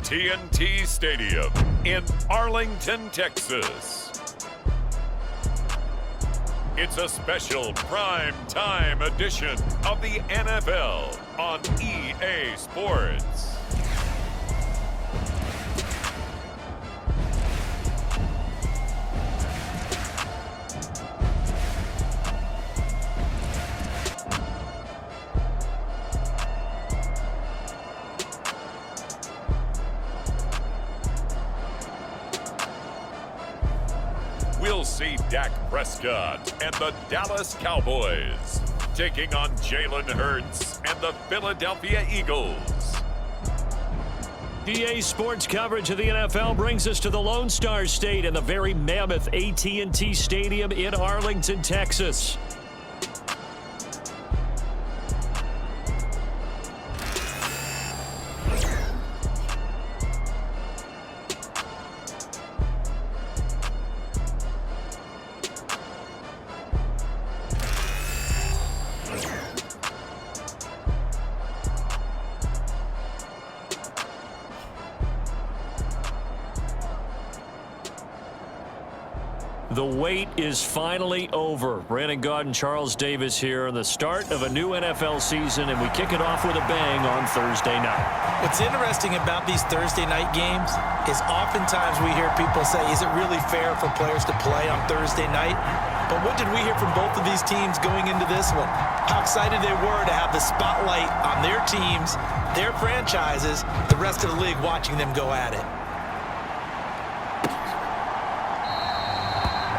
AT&T Stadium in Arlington, Texas. It's a special prime time edition of the NFL on EA Sports. We'll see Dak Prescott and the Dallas Cowboys taking on Jalen Hurts and the Philadelphia Eagles. EA Sports coverage of the NFL brings us to the Lone Star State and the very mammoth AT&T Stadium in Arlington, Texas. The wait is finally over. Brandon Gaud and Charles Davis here on the start of a new NFL season, and we kick it off with a bang on Thursday night. What's interesting about these Thursday night games is oftentimes we hear people say, is it really fair for players to play on Thursday night? But what did we hear from both of these teams going into this one? How excited they were to have the spotlight on their teams, their franchises, the rest of the league watching them go at it.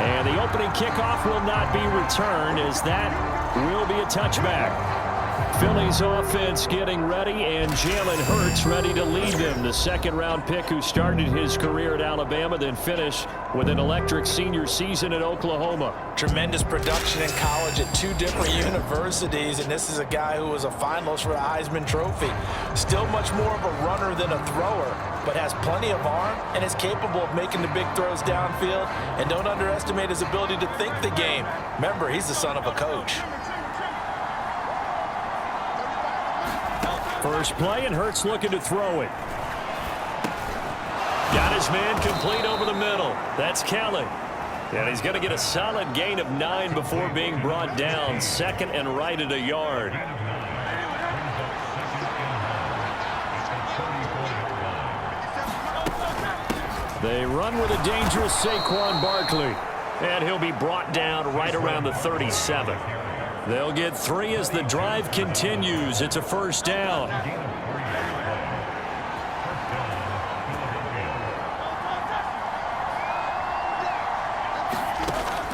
And the opening kickoff will not be returned, as that will be a touchback. Philly's offense getting ready, and Jalen Hurts ready to lead them. The second-round pick who started his career at Alabama, then finished with an electric senior season at Oklahoma. Tremendous production in college at two different universities, and this is a guy who was a finalist for the Heisman Trophy. Still much more of a runner than a thrower, but has plenty of arm and is capable of making the big throws downfield. And don't underestimate his ability to think the game. Remember, he's the son of a coach. First play, and Hurts looking to throw it. Got his man complete over the middle. That's Kelly. And he's going to get a solid gain of 9 before being brought down. Second and right at a yard. They run with a dangerous Saquon Barkley. And he'll be brought down right around the 37. They'll get 3 as the drive continues. It's a first down.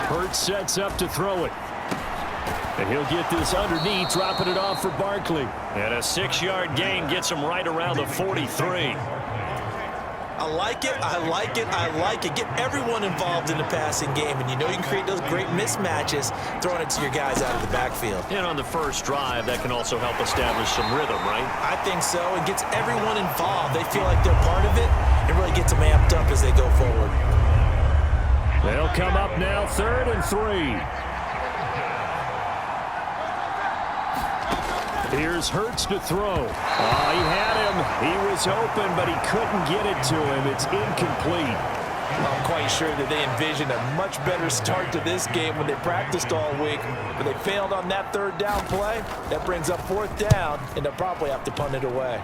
Hurts sets up to throw it. And he'll get this underneath, dropping it off for Barkley. And a 6-yard gain gets him right around the 43. I like it, I like it, I like it. Get everyone involved in the passing game, and you know you can create those great mismatches throwing it to your guys out of the backfield. And on the first drive, that can also help establish some rhythm, right? I think so. It gets everyone involved. They feel like they're part of it. It really gets them amped up as they go forward. They'll come up now, 3rd and 3. Here's Hurts to throw. Oh, he had him. He was open, but he couldn't get it to him. It's incomplete. I'm quite sure that they envisioned a much better start to this game when they practiced all week, but they failed on that 3rd down play. That brings up 4th down, and they'll probably have to punt it away.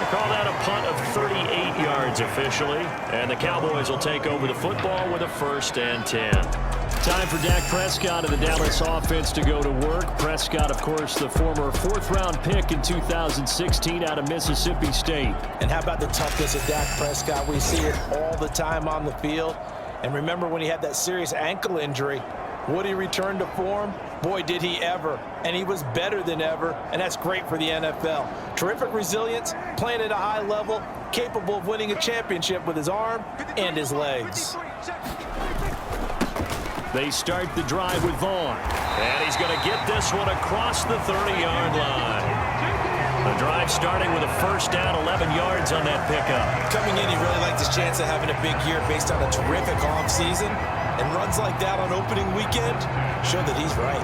Call that a punt of 38 yards officially. And the Cowboys will take over the football with a 1st and 10. Time for Dak Prescott of the Dallas offense to go to work. Prescott, of course, the former 4th-round pick in 2016 out of Mississippi State. And how about the toughness of Dak Prescott? We see it all the time on the field. And remember when he had that serious ankle injury, would he return to form? Boy, did he ever. And he was better than ever, and that's great for the NFL. Terrific resilience, playing at a high level, capable of winning a championship with his arm and his legs. They start the drive with Vaughn. And he's going to get this one across the 30-yard line. The drive starting with a 1st down, 11 yards on that pickup. Coming in, he really liked his chance of having a big year based on a terrific offseason. And runs like that on opening weekend show that he's right.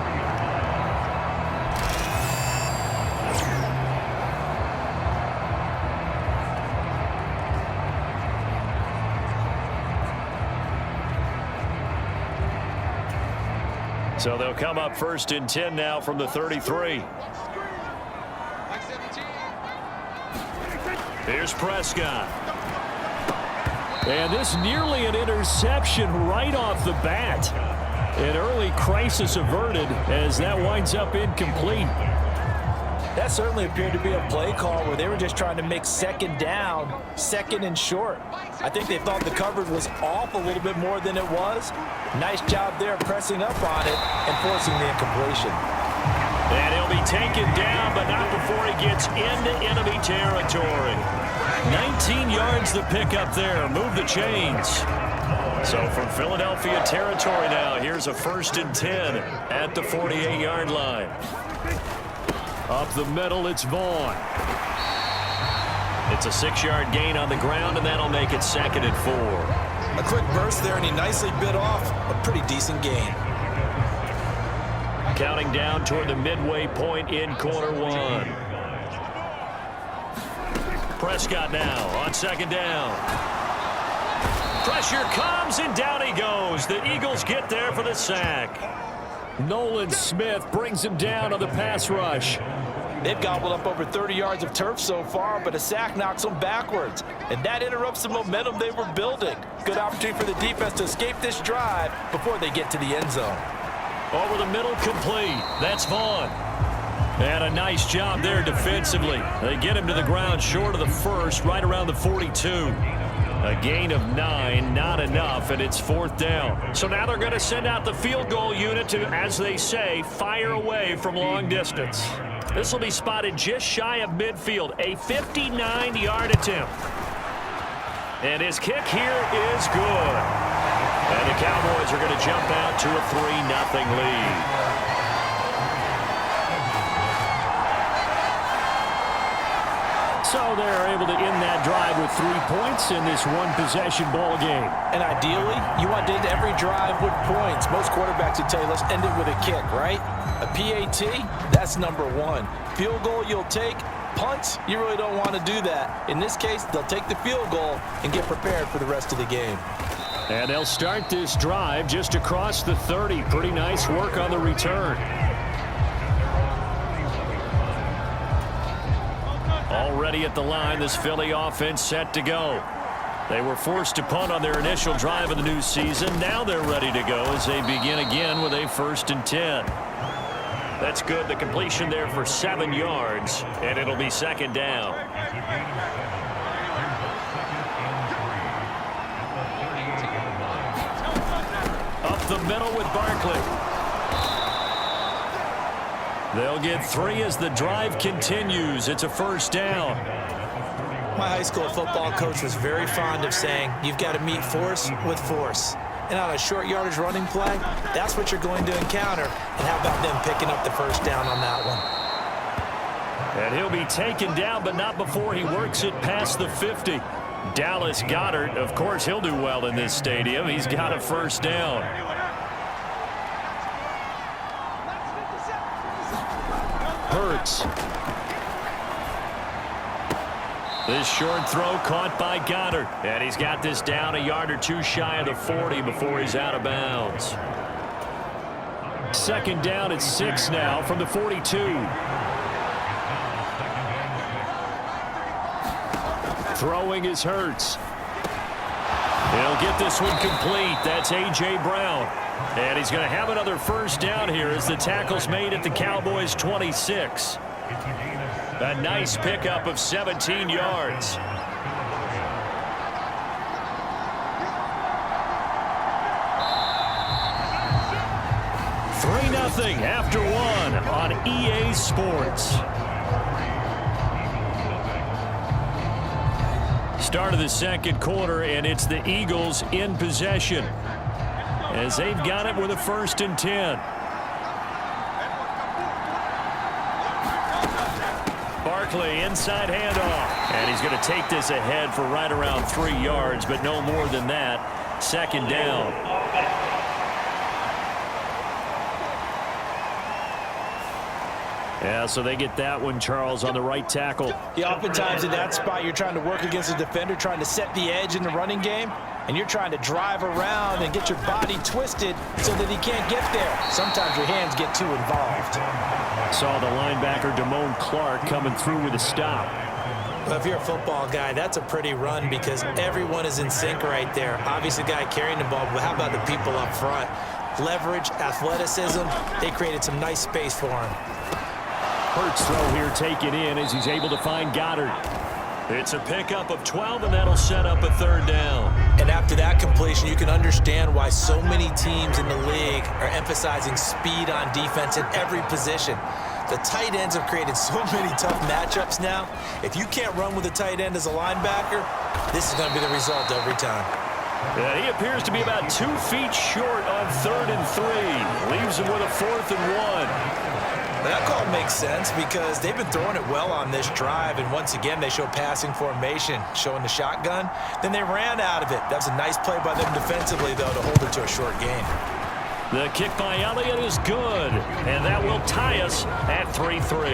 So they'll come up 1st and 10 now from the 33. Here's Prescott. And this nearly an interception right off the bat. An early crisis averted as that winds up incomplete. That certainly appeared to be a play call where they were just trying to make 2nd down, 2nd and short. I think they thought the coverage was off a little bit more than it was. Nice job there pressing up on it and forcing the incompletion. And he'll be taken down, but not before he gets into enemy territory. 19 yards the pick up there. Move the chains. So from Philadelphia territory now, here's a 1st and 10 at the 48-yard line. Up the middle, it's Vaughn. It's a 6-yard gain on the ground, and that'll make it 2nd and 4. A quick burst there, and he nicely bit off a pretty decent gain. Counting down toward the midway point in quarter 1. Prescott now on 2nd down. Pressure comes, and down he goes. The Eagles get there for the sack. Nolan Smith brings him down on the pass rush. They've gobbled up over 30 yards of turf so far, but a sack knocks them backwards. And that interrupts the momentum they were building. Good opportunity for the defense to escape this drive before they get to the end zone. Over the middle, complete. That's Vaughn. And a nice job there defensively. They get him to the ground short of the 1st, right around the 42. A gain of 9, not enough, and it's 4th down. So now they're going to send out the field goal unit to, as they say, fire away from long distance. This will be spotted just shy of midfield, a 59-yard attempt. And his kick here is good. And the Cowboys are going to jump out to a 3-0 lead. So they're able to end that drive with 3 points in this one-possession ball game. And ideally, you want to end every drive with points. Most quarterbacks would tell you, let's end it with a kick, right? A PAT, that's number 1. Field goal you'll take. Punts, you really don't want to do that. In this case, they'll take the field goal and get prepared for the rest of the game. And they'll start this drive just across the 30. Pretty nice work on the return. Already at the line, this Philly offense set to go. They were forced to punt on their initial drive of the new season. Now they're ready to go as they begin again with a 1st and 10. That's good. The completion there for 7 yards, and it'll be 2nd down. Up the middle with Barkley. They'll get 3 as the drive continues. It's a 1st down. My high school football coach was very fond of saying, you've got to meet force with force. And on a short yardage running play, that's what you're going to encounter. And how about them picking up the 1st down on that one? And he'll be taken down, but not before he works it past the 50. Dallas Goedert, of course, he'll do well in this stadium. He's got a 1st down. Hurts. This short throw caught by Goddard. And he's got this down a yard or 2 shy of the 40 before he's out of bounds. 2nd down at 6 now from the 42. Throwing is Hurts. He'll get this one complete. That's A.J. Brown. And he's going to have another 1st down here as the tackle's made at the Cowboys' 26. A nice pickup of 17 yards. Nothing after 1 on EA Sports. Start of the 2nd quarter, and it's the Eagles in possession as they've got it with a 1st and 10. Barkley inside handoff, and he's going to take this ahead for right around 3 yards, but no more than that. 2nd down. Yeah, so they get that one, Charles, on the right tackle. Yeah, oftentimes in that spot, you're trying to work against a defender, trying to set the edge in the running game. and you're trying to drive around and get your body twisted so that he can't get there. Sometimes your hands get too involved. Saw the linebacker Clark coming through with a stop. Well, if you're a football guy, that's a pretty run because everyone is in sync right there. Obviously, the guy carrying the ball, but how about the people up front? Leverage, athleticism, they created some nice space for him. Hurts throw here taken in as he's able to find Goddard. It's a pickup of 12, and that'll set up a third down. And after that completion, you can understand why so many teams in the league are emphasizing speed on defense in every position. The tight ends have created so many tough matchups now. If you can't run with a tight end as a linebacker, this is going to be the result every time. Yeah, he appears to be about 2 feet short on 3rd and 3. Leaves him with a 4th and 1. That call makes sense because they've been throwing it well on this drive, and once again they show passing formation, showing the shotgun. Then they ran out of it. That was a nice play by them defensively, though, to hold it to a short gain. The kick by Elliott is good, and that will tie us at 3-3.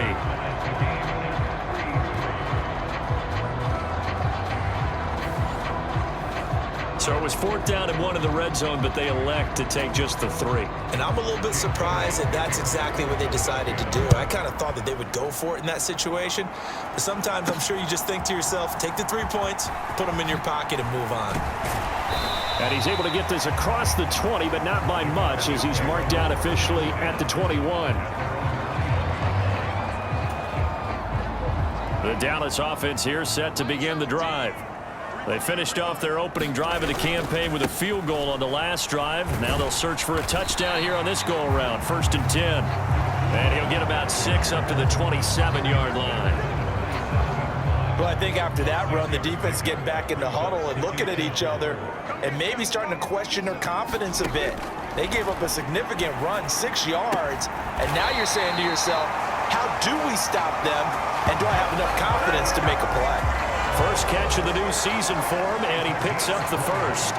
So it was 4th down and 1 in the red zone, but they elect to take just the 3. And I'm a little bit surprised that that's exactly what they decided to do. I kind of thought that they would go for it in that situation. But sometimes I'm sure you just think to yourself, take the 3 points, put them in your pocket, and move on. And he's able to get this across the 20, but not by much, as he's marked down officially at the 21. The Dallas offense here set to begin the drive. They finished off their opening drive of the campaign with a field goal on the last drive. Now they'll search for a touchdown here on this go-around. 1st and 10. And he'll get about 6 up to the 27-yard line. Well, I think after that run, the defense is getting back in the huddle and looking at each other and maybe starting to question their confidence a bit. They gave up a significant run, 6 yards, and now you're saying to yourself, how do we stop them, and do I have enough confidence to make a play? First catch of the new season for him, and he picks up the first.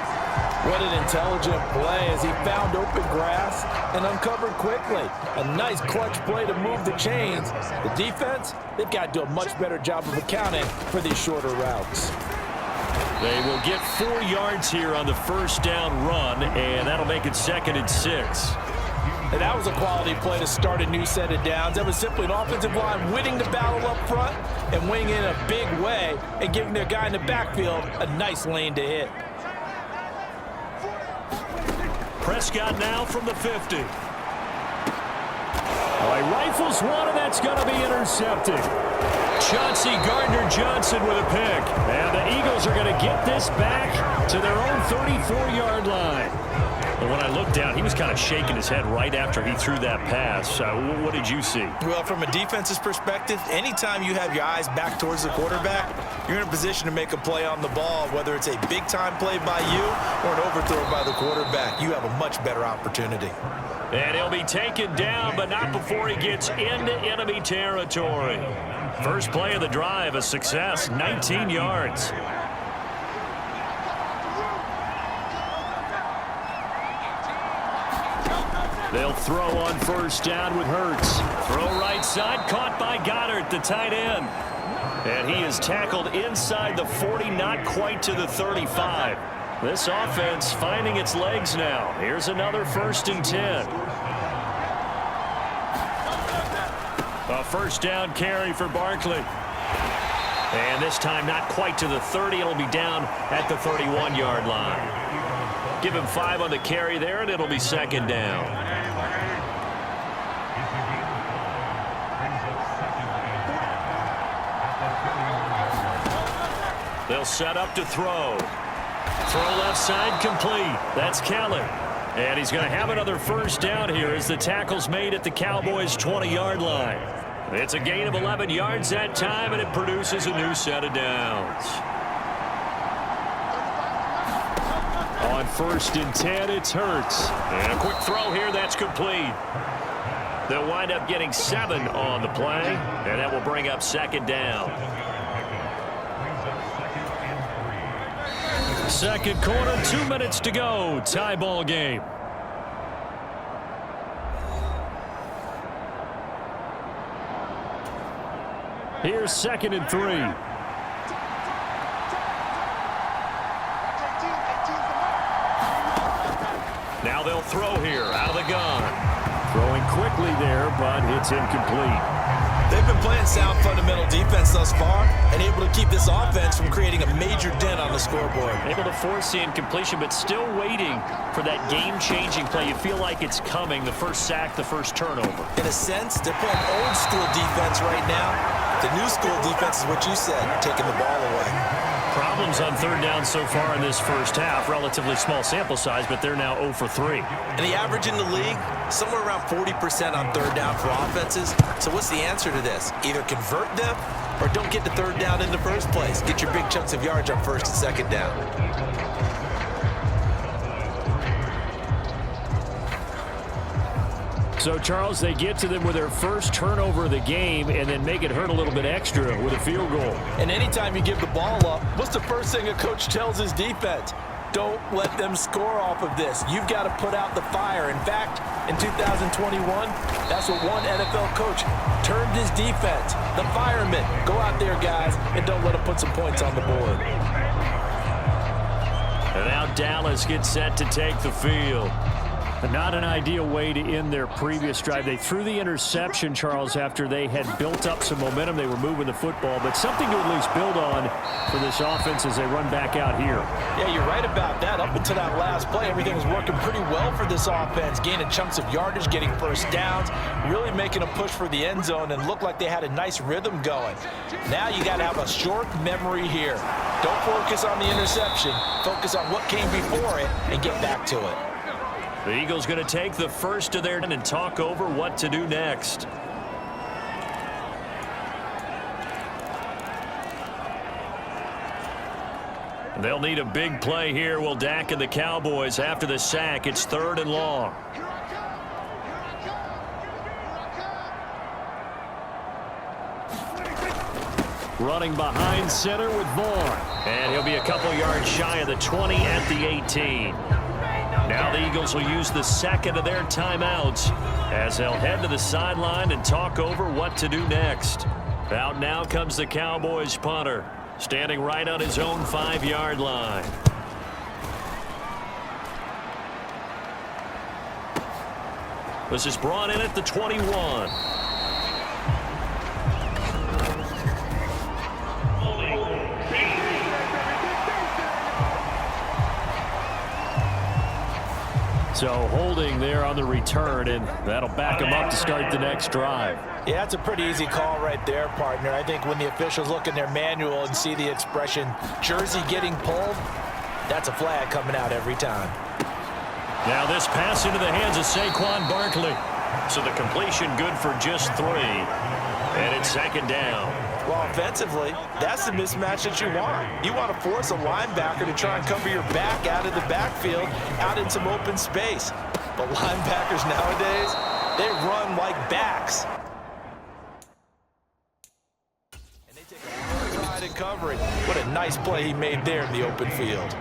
What an intelligent play as he found open grass and uncovered quickly. A nice clutch play to move the chains. The defense, they've got to do a much better job of accounting for these shorter routes. They will get 4 yards here on the first down run, and that'll make it 2nd and 6. And that was a quality play to start a new set of downs. That was simply an offensive line winning the battle up front and winning in a big way and giving their guy in the backfield a nice lane to hit. Prescott now from the 50. Oh, he rifles one, and that's going to be intercepted. Chauncey Gardner-Johnson with a pick. And the Eagles are going to get this back to their own 34-yard line. And when I looked down, he was kind of shaking his head right after he threw that pass. What did you see? Well, from a defense's perspective, anytime you have your eyes back towards the quarterback, you're in a position to make a play on the ball, whether it's a big-time play by you or an overthrow by the quarterback. You have a much better opportunity. And he'll be taken down, but not before he gets into enemy territory. First play of the drive, a success, 19 yards. They'll throw on first down with Hurts. Throw right side, caught by Goddard, the tight end. And he is tackled inside the 40, not quite to the 35. This offense finding its legs now. Here's another 1st and 10. A first down carry for Barkley. And this time not quite to the 30. It'll be down at the 31-yard line. Give him 5 on the carry there, and it'll be 2nd down. They'll set up to throw. Throw left side complete. That's Kelly. And he's going to have another first down here as the tackle's made at the Cowboys' 20-yard line. It's a gain of 11 yards that time, and it produces a new set of downs. On 1st and 10, it's Hurts. And a quick throw here, that's complete. They'll wind up getting 7 on the play, and that will bring up 2nd down. Second quarter, 2 minutes to go. Tie ball game. Here's 2nd and 3. Now they'll throw here out of the gun. Throwing quickly there, but it's incomplete. They've been playing sound fundamental defense thus far and able to keep this offense from creating a major dent on the scoreboard. Able to force the incompletion, but still waiting for that game-changing play. You feel like it's coming, the first sack, the first turnover. In a sense, they're playing old-school defense right now. The new-school defense is what you said, taking the ball away. Problems on third down so far in this first half. Relatively small sample size, but they're now 0 for 3. And the average in the league, somewhere around 40% on third down for offenses. So what's the answer to this? Either convert them or don't get to third down in the first place. Get your big chunks of yards on first and second down. So, Charles, they get to them with their first turnover of the game and then make it hurt a little bit extra with a field goal. And anytime you give the ball up, what's the first thing a coach tells his defense? Don't let them score off of this. You've got to put out the fire. In fact, in 2021, that's what one NFL coach termed his defense. The firemen. Go out there, guys, and don't let them put some points on the board. And now Dallas gets set to take the field. Not an ideal way to end their previous drive. They threw the interception, Charles, after they had built up some momentum. They were moving the football, but something to at least build on for this offense as they run back out here. Yeah, you're right about that. Up until that last play, everything was working pretty well for this offense, gaining chunks of yardage, getting first downs, really making a push for the end zone, and looked like they had a nice rhythm going. Now you got to have a short memory here. Don't focus on the interception. Focus on what came before it and get back to it. The Eagles going to take the first of their and talk over what to do next. They'll need a big play here. Will Dak and the Cowboys after the sack. It's 3rd and long. Running behind center with Vaughn. And he'll be a couple yards shy of the 20 at the 18. Now the Eagles will use the second of their timeouts as they'll head to the sideline and talk over what to do next. Out now comes the Cowboys punter, standing right on his own 5-yard line. This is brought in at the 21. So holding there on the return, and that'll back them up to start the next drive. Yeah, that's a pretty easy call right there, partner. I think when the officials look in their manual and see the expression jersey getting pulled, that's a flag coming out every time. Now this pass into the hands of Saquon Barkley. So the completion good for just 3. And it's 2nd down. Well, offensively, that's the mismatch that you want. You want to force a linebacker to try and cover your back out of the backfield, out in some open space. But linebackers nowadays, they run like backs. And they take a long ride in covering. What a nice play he made there in the open field.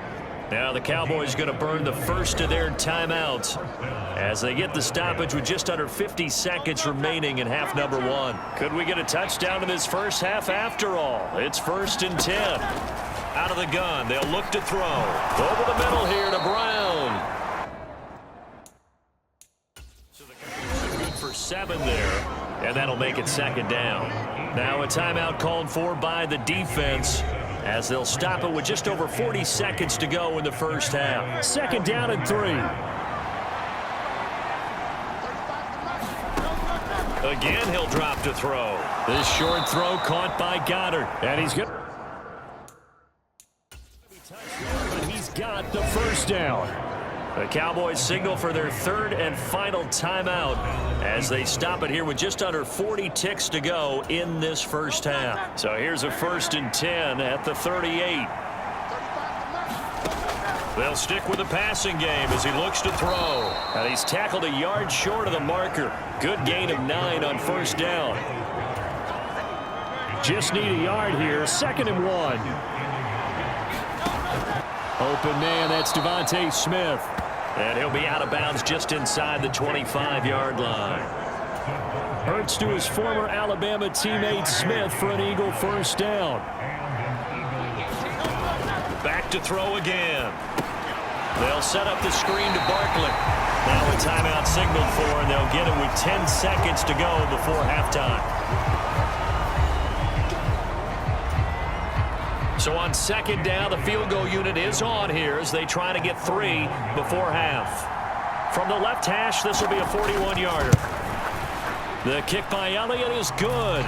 Now the Cowboys going to burn the first of their timeouts as they get the stoppage with just under 50 seconds remaining in half number 1. Could we get a touchdown in this first half after all? It's 1st and 10. Out of the gun, they'll look to throw. Over the middle here to Brown. So the completion good for 7 there, and that'll make it 2nd down. Now a timeout called for by the defense, as they'll stop it with just over 40 seconds to go in the first half. 2nd down and 3. Again, he'll drop to throw. This short throw caught by Goddard. And he's good. He's got the first down. The Cowboys signal for their 3rd and final timeout as they stop it here with just under 40 ticks to go in this first half. So here's a 1st and 10 at the 38. They'll stick with the passing game as he looks to throw. And he's tackled a yard short of the marker. Good gain of 9 on 1st down. Just need a yard here. 2nd and 1. Open man, that's Devontae Smith. And he'll be out of bounds just inside the 25-yard line. Hurts to his former Alabama teammate Smith for an Eagle 1st down. Back to throw again. They'll set up the screen to Barkley. Now a timeout signaled for, and they'll get it with 10 seconds to go before halftime. So on second down, the field goal unit is on here as they try to get 3 before half. From the left hash, this will be a 41-yarder. The kick by Elliott is good.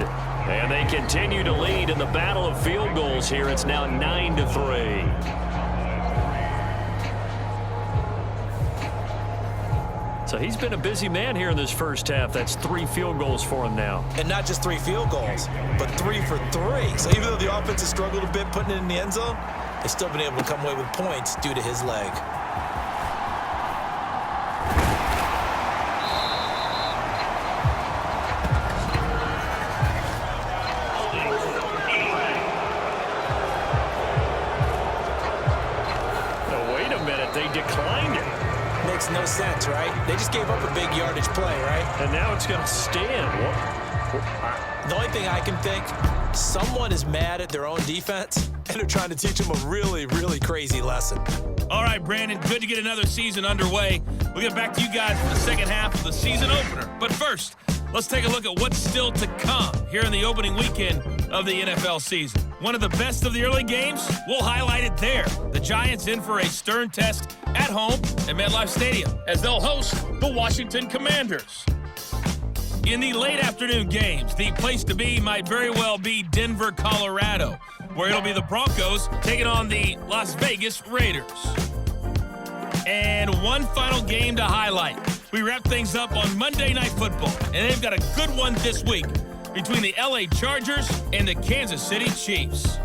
And they continue to lead in the battle of field goals here. It's now 9-3. So he's been a busy man here in this first half. That's 3 field goals for him now. And not just 3 field goals, but 3 for 3. So even though the offense has struggled a bit putting it in the end zone, they've still been able to come away with points due to his leg. Oh, wait a minute. They declined it. Makes no sense, right? They just gave up a big yardage play, right? And now it's going to stand. The only thing I can think, someone is mad at their own defense, and they're trying to teach them a really, really crazy lesson. All right, Brandon, good to get another season underway. We'll get back to you guys for the second half of the season opener. But first, let's take a look at what's still to come here in the opening weekend of the NFL season. One of the best of the early games, we'll highlight it there. The Giants in for a stern test at home at MetLife Stadium as they'll host the Washington Commanders. In the late afternoon games, the place to be might very well be Denver, Colorado, where it'll be the Broncos taking on the Las Vegas Raiders. And one final game to highlight. We wrap things up on Monday Night Football, and they've got a good one this week between the LA Chargers and the Kansas City Chiefs.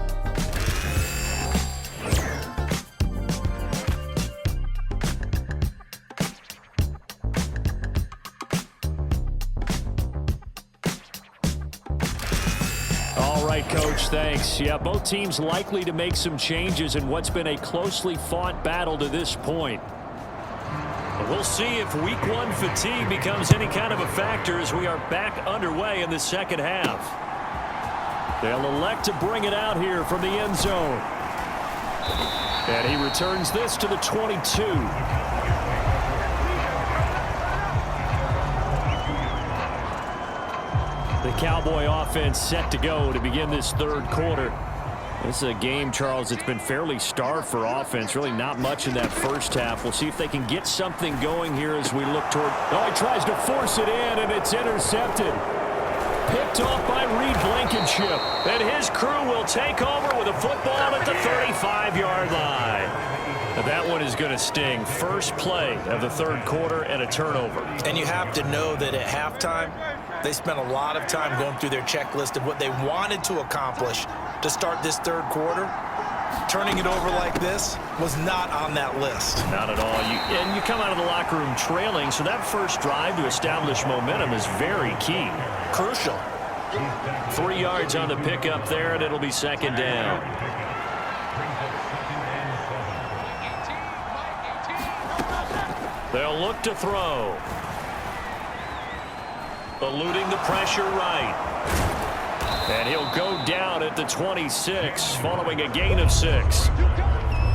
All right, Coach, thanks. Yeah, both teams likely to make some changes in what's been a closely fought battle to this point. But we'll see if week 1 fatigue becomes any kind of a factor as we are back underway in the second half. They'll elect to bring it out here from the end zone. And he returns this to the 22. The Cowboy offense set to go to begin this third quarter. This is a game, Charles, that's been fairly starved for offense. Really not much in that first half. We'll see if they can get something going here as we look toward... Oh, he tries to force it in, and it's intercepted. Picked off by Reed Blankenship. And his crew will take over with a football at the 35-yard line. Now that one is going to sting. First play of the third quarter and a turnover. And you have to know that at halftime, they spent a lot of time going through their checklist of what they wanted to accomplish to start this third quarter. Turning it over like this was not on that list. Not at all. And you come out of the locker room trailing, so that first drive to establish momentum is very key. Crucial. 3 yards on the pickup there, and it'll be second down. They'll look to throw. Eluding the pressure right. And he'll go down at the 26 following a gain of 6.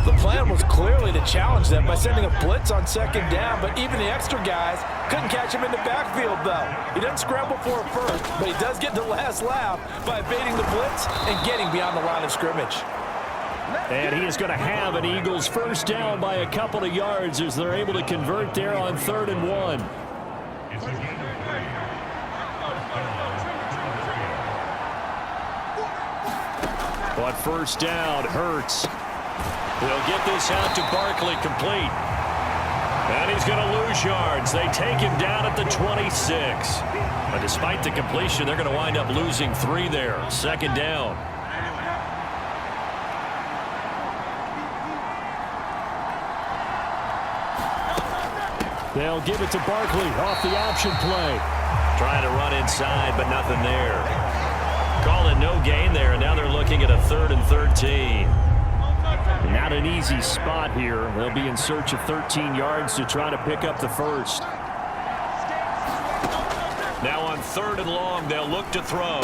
The plan was clearly to challenge them by sending a blitz on second down, but even the extra guys couldn't catch him in the backfield, though. He doesn't scramble for a first, but he does get the last laugh by evading the blitz and getting beyond the line of scrimmage. And he is going to have an Eagles first down by a couple of yards as they're able to convert there on 3rd and 1. On first down, Hurts. They'll get this out to Barkley complete. And he's going to lose yards. They take him down at the 26. But despite the completion, they're going to wind up losing 3 there. Second down. They'll give it to Barkley off the option play. Trying to run inside, but nothing there. Call it no gain there, and now they're looking at a 3rd and 13. Not an easy spot here. They'll be in search of 13 yards to try to pick up the first. Now on 3rd and long, they'll look to throw.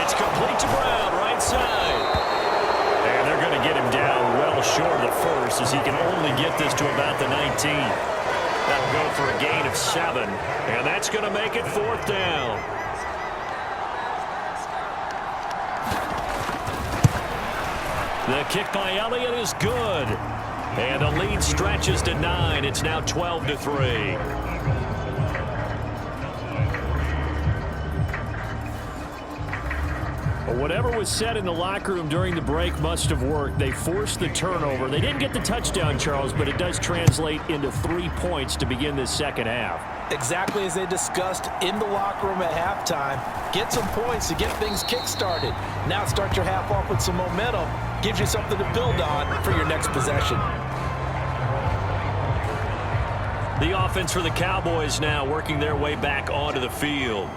It's complete to Brown, right side. And they're going to get him down well short of the first as he can only get this to about the 19. That'll go for a gain of 7, and that's going to make it 4th down. The kick by Elliott is good. And the lead stretches to 9. It's now 12-3. Whatever was said in the locker room during the break must have worked. They forced the turnover. They didn't get the touchdown, Charles, but it does translate into 3 points to begin this second half. Exactly as they discussed in the locker room at halftime. Get some points to get things kick-started. Now start your half off with some momentum. Gives you something to build on for your next possession. The offense for the Cowboys now working their way back onto the field.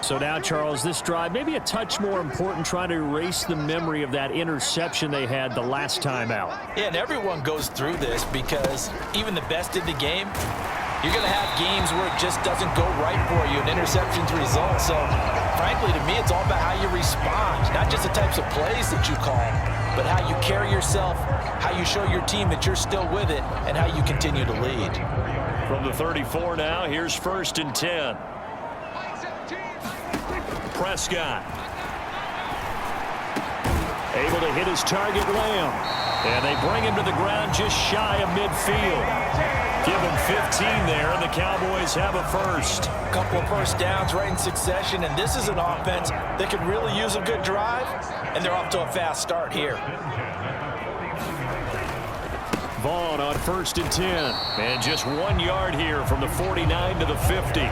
So now, Charles, this drive maybe a touch more important, trying to erase the memory of that interception they had the last time out. Yeah, and everyone goes through this because even the best in the game, you're going to have games where it just doesn't go right for you, and interceptions result. So, frankly, to me, it's all about how you respond, not just the types of plays that you call, but how you carry yourself, how you show your team that you're still with it, and how you continue to lead. From the 34 now, here's 1st and 10. Prescott. Able to hit his target, Lamb. And they bring him to the ground just shy of midfield. Give him 15 there, and the Cowboys have a first. A couple of first downs right in succession, and this is an offense that could really use a good drive, and they're off to a fast start here. Vaughn on 1st and 10. And just 1 yard here from the 49 to the 50.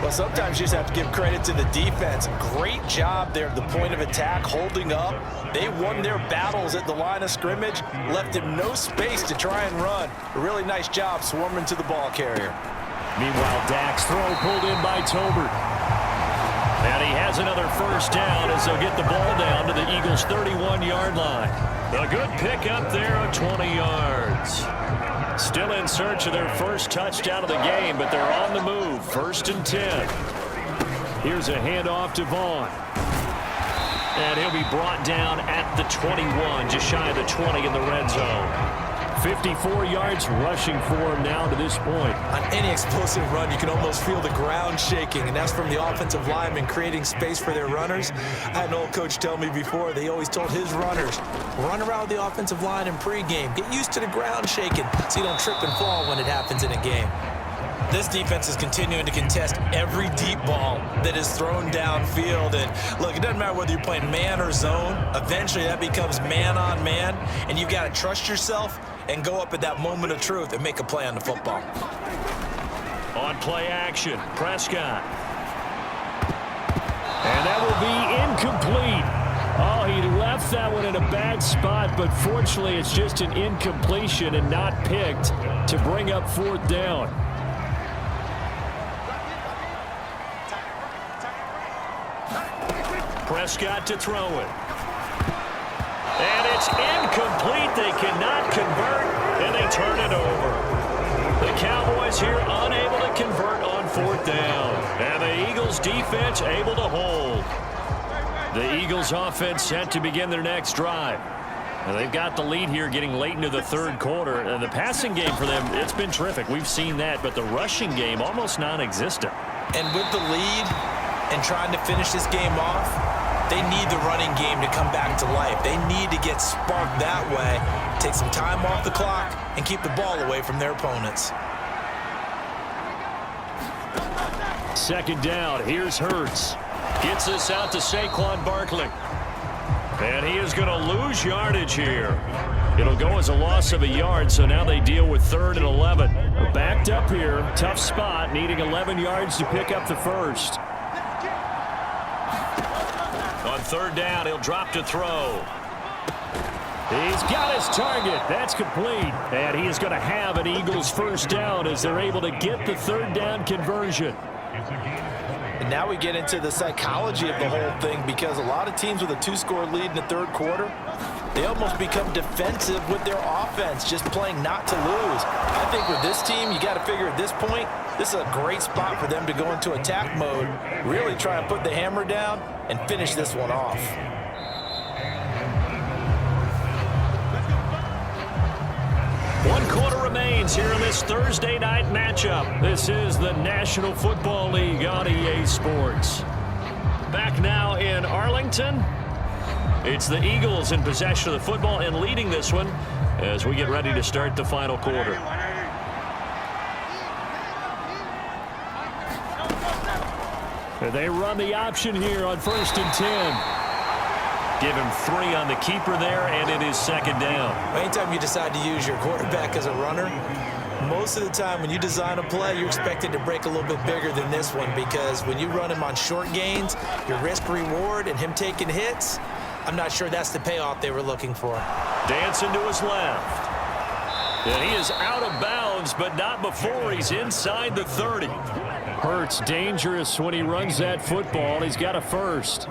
Well, sometimes you just have to give credit to the defense. Great job there at the point of attack, holding up. They won their battles at the line of scrimmage, left him no space to try and run. A really nice job swarming to the ball carrier. Meanwhile, Dak's throw pulled in by Tolbert. And he has another first down as they'll get the ball down to the Eagles' 31-yard line. A good pickup there of 20 yards. Still in search of their first touchdown of the game, but they're on the move. 1st and 10. Here's a handoff to Vaughn. And he'll be brought down at the 21, just shy of the 20 in the red zone. 54 yards rushing for him now to this point. On any explosive run, you can almost feel the ground shaking, and that's from the offensive linemen creating space for their runners. I had an old coach tell me before, they always told his runners, run around the offensive line in pregame. Get used to the ground shaking so you don't trip and fall when it happens in a game. This defense is continuing to contest every deep ball that is thrown downfield. And look, it doesn't matter whether you're playing man or zone. Eventually, that becomes man on man, and you've got to trust yourself and go up at that moment of truth and make a play on the football. On play action, Prescott. And that will be incomplete. Oh, he left that one in a bad spot, but fortunately it's just an incompletion and not picked to bring up 4th down. Prescott to throw it. And it's incomplete. They cannot convert, and they turn it over. The Cowboys here unable to convert on 4th down. And the Eagles defense able to hold. The Eagles offense set to begin their next drive. And they've got the lead here getting late into the 3rd quarter. And the passing game for them, it's been terrific. We've seen that, but the rushing game almost non-existent. And with the lead and trying to finish this game off, they need the running game to come back to life. They need to get sparked that way, take some time off the clock, and keep the ball away from their opponents. 2nd down. Here's Hurts. Gets this out to Saquon Barkley. And he is going to lose yardage here. It'll go as a loss of a yard, so now they deal with 3rd and 11. We're backed up here. Tough spot, needing 11 yards to pick up the first. On 3rd down, he'll drop to throw. He's got his target. That's complete. And he is going to have an Eagles first down as they're able to get the 3rd down conversion. And now we get into the psychology of the whole thing, because a lot of teams with a 2-score lead in the 3rd quarter, they almost become defensive with their offense, just playing not to lose. I think with this team, you got to figure at this point, this is a great spot for them to go into attack mode, really try and put the hammer down and finish this one off. 1 quarter remains here in this Thursday night matchup. This is the National Football League on EA Sports. Back now in Arlington. It's the Eagles in possession of the football and leading this one as we get ready to start the final quarter. They run the option here on 1st and 10. Give him 3 on the keeper there, and it is 2nd down. Anytime you decide to use your quarterback as a runner, most of the time when you design a play, you're expected to break a little bit bigger than this one, because when you run him on short gains, your risk-reward and him taking hits, I'm not sure that's the payoff they were looking for. Dancing to his left. And he is out of bounds, but not before he's inside the 30. Hurts dangerous when he runs that football. He's got a first.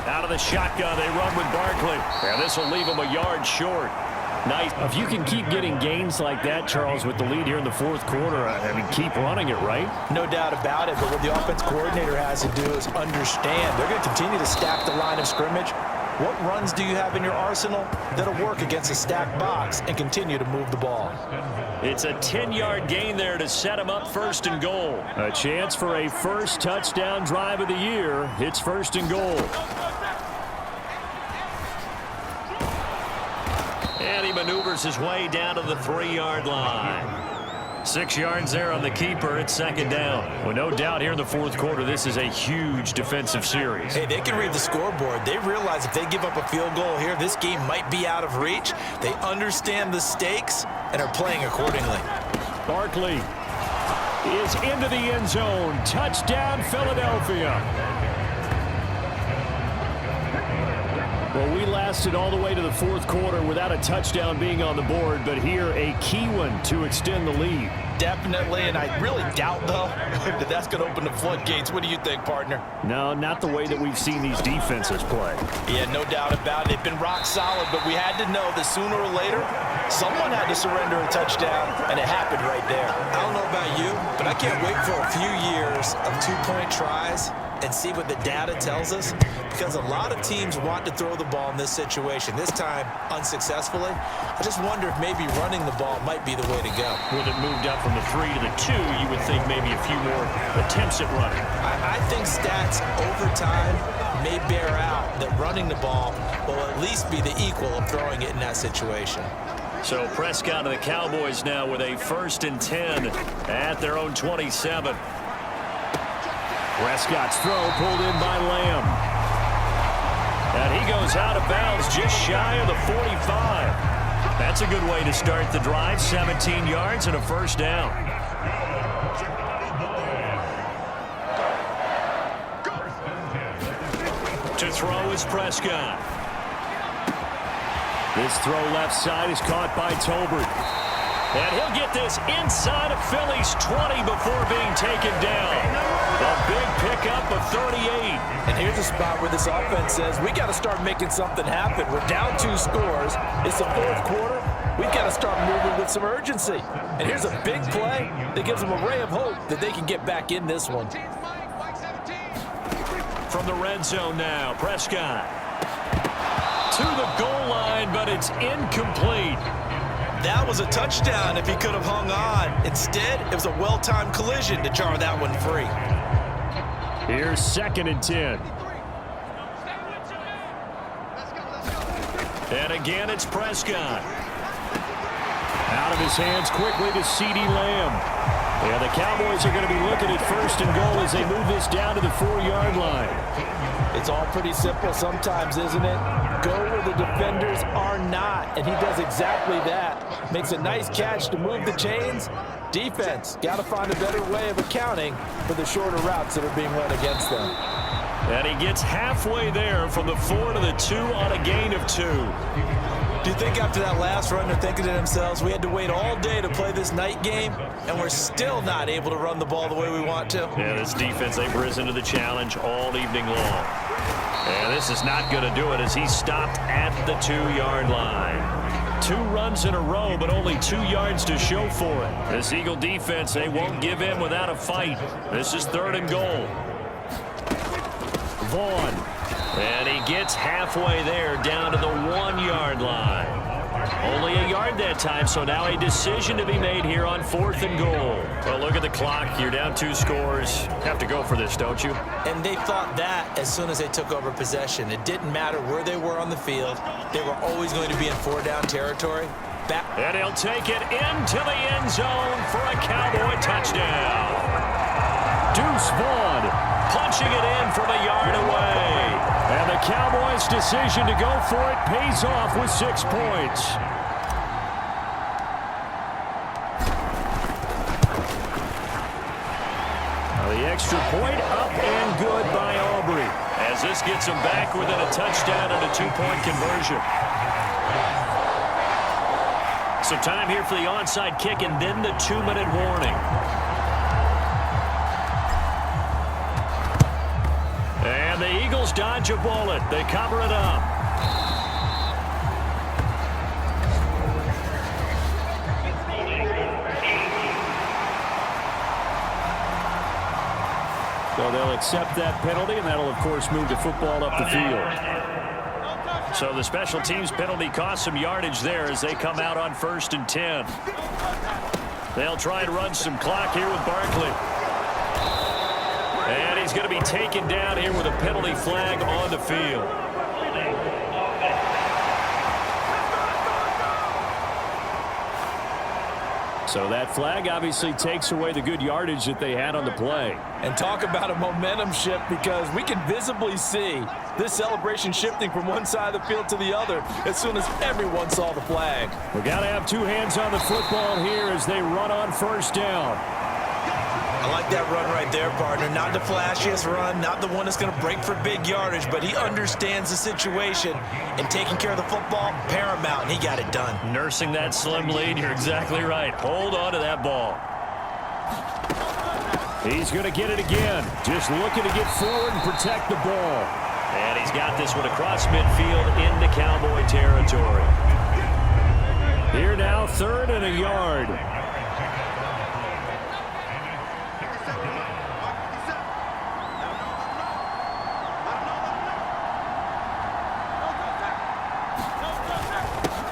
Out of the shotgun, they run with Barkley. And this will leave him a yard short. Nice. If you can keep getting gains like that, Charles, with the lead here in the 4th quarter, I mean, keep running it, right? No doubt about it, but what the offense coordinator has to do is understand. They're going to continue to stack the line of scrimmage. What runs do you have in your arsenal that'll work against a stacked box and continue to move the ball? It's a 10-yard gain there to set him up 1st and goal. A chance for a first touchdown drive of the year. It's 1st and goal. And he maneuvers his way down to the 3-yard line. 6 yards there on the keeper. It's 2nd down. Well, no doubt here in the 4th quarter, this is a huge defensive series. Hey, they can read the scoreboard. They realize if they give up a field goal here, this game might be out of reach. They understand the stakes and are playing accordingly. Barkley is into the end zone. Touchdown, Philadelphia. Well, we lasted all the way to the 4th quarter without a touchdown being on the board, but here a key one to extend the lead. Definitely, and I really doubt, though, that that's going to open the floodgates. What do you think, partner? No, not the way that we've seen these defenses play. Yeah, no doubt about it. They've been rock solid, but we had to know that sooner or later, someone had to surrender a touchdown, and it happened right there. I don't know about you, but I can't wait for a few years of 2-point tries and see what the data tells us, because a lot of teams want to throw the ball in this situation, this time unsuccessfully. I just wonder if maybe running the ball might be the way to go. With it moved up from the 3 to the 2, you would think maybe a few more attempts at running. I think stats over time may bear out that running the ball will at least be the equal of throwing it in that situation. So Prescott and the Cowboys now with a 1st and 10 at their own 27. Prescott's throw pulled in by Lamb. And he goes out of bounds just shy of the 45. That's a good way to start the drive. 17 yards and a 1st down. To throw is Prescott. This throw left side is caught by Tolbert. And he'll get this inside of Philly's 20 before being taken down. A big pickup of 38. And here's a spot where this offense says, we got to start making something happen. We're down 2 scores. It's the 4th quarter. We've got to start moving with some urgency. And here's a big play that gives them a ray of hope that they can get back in this one. From the red zone now, Prescott. To the goal line, but it's incomplete. That was a touchdown if he could have hung on. Instead, it was a well-timed collision to jar that one free. Here's 2nd and 10. And again, it's Prescott. Out of his hands quickly to CeeDee Lamb. And the Cowboys are going to be looking at 1st and goal as they move this down to the 4-yard line. It's all pretty simple sometimes, isn't it? Go where the defenders are not, and he does exactly that. Makes a nice catch to move the chains. Defense, got to find a better way of accounting for the shorter routes that are being run against them. And he gets halfway there from the 4 to the 2 on a gain of 2. Do you think after that last run they're thinking to themselves, we had to wait all day to play this night game, and we're still not able to run the ball the way we want to? Yeah, this defense, they've risen to the challenge all evening long. And this is not going to do it as he's stopped at the 2-yard line. 2 runs in a row, but only 2 yards to show for it. This Eagle defense, they won't give in without a fight. This is 3rd and goal. Vaughn And he gets halfway there, down to the 1-yard line. Only a yard that time, so now a decision to be made here on 4th and goal. Well, look at the clock. You're down 2 scores. Have to go for this, don't you? And they thought that as soon as they took over possession. It didn't matter where they were on the field. They were always going to be in 4-down territory. And he'll take it into the end zone for a Cowboy touchdown. Deuce Vaughn punching it in from a yard away. And the Cowboys' decision to go for it pays off with 6 points. Now the extra point up and good by Aubrey, as this gets them back within a touchdown and a 2-point conversion. So time here for the onside kick and then the 2-minute warning. And the Eagles dodge a bullet. They cover it up. So they'll accept that penalty, and that'll, of course, move the football up the field. So the special teams penalty cost some yardage there as they come out on 1st and 10. They'll try and run some clock here with Barkley. And he's going to be taken down here with a penalty flag on the field. So that flag obviously takes away the good yardage that they had on the play. And talk about a momentum shift, because we can visibly see this celebration shifting from one side of the field to the other as soon as everyone saw the flag. We got to have 2 hands on the football here as they run on 1st down. I like that run right there, partner. Not the flashiest run, not the one that's going to break for big yardage, but he understands the situation, and taking care of the football, paramount, and he got it done. Nursing that slim lead, you're exactly right. Hold on to that ball. He's going to get it again. Just looking to get forward and protect the ball. And he's got this one across midfield into Cowboy territory. Here now, 3rd and a yard.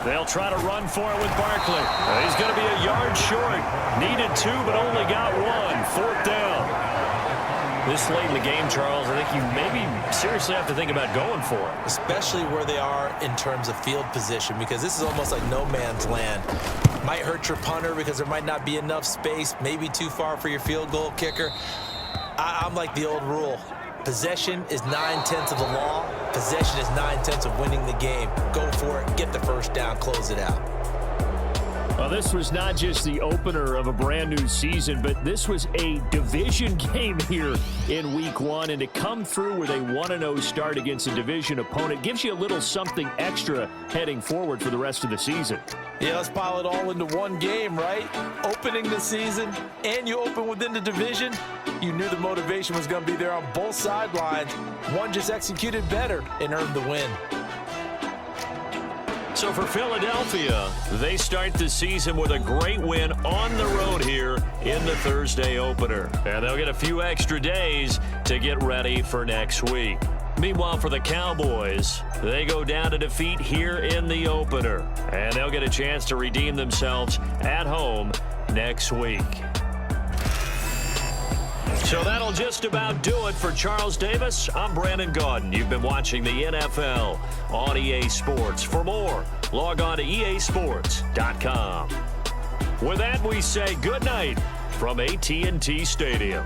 They'll try to run for it with Barkley. He's going to be a yard short. Needed 2, but only got 1. 4th down. This late in the game, Charles, I think you maybe seriously have to think about going for it. Especially where they are in terms of field position, because this is almost like no man's land. Might hurt your punter because there might not be enough space, maybe too far for your field goal kicker. I'm like the old rule. Possession is 9/10 of the law. Possession is 9/10 of winning the game. Go for it, get the 1st down, close it out. Well, this was not just the opener of a brand new season, but this was a division game here in week 1. And to come through with a 1-0 start against a division opponent gives you a little something extra heading forward for the rest of the season. Yeah, let's pile it all into one game, right? Opening the season, and you open within the division. You knew the motivation was going to be there on both sidelines. One just executed better and earned the win. So for Philadelphia, they start the season with a great win on the road here in the Thursday opener. And they'll get a few extra days to get ready for next week. Meanwhile, for the Cowboys, they go down to defeat here in the opener. And they'll get a chance to redeem themselves at home next week. So that'll just about do it for Charles Davis. I'm Brandon Gaudin. You've been watching the NFL on EA Sports. For more, log on to easports.com. With that, we say good night from AT&T Stadium.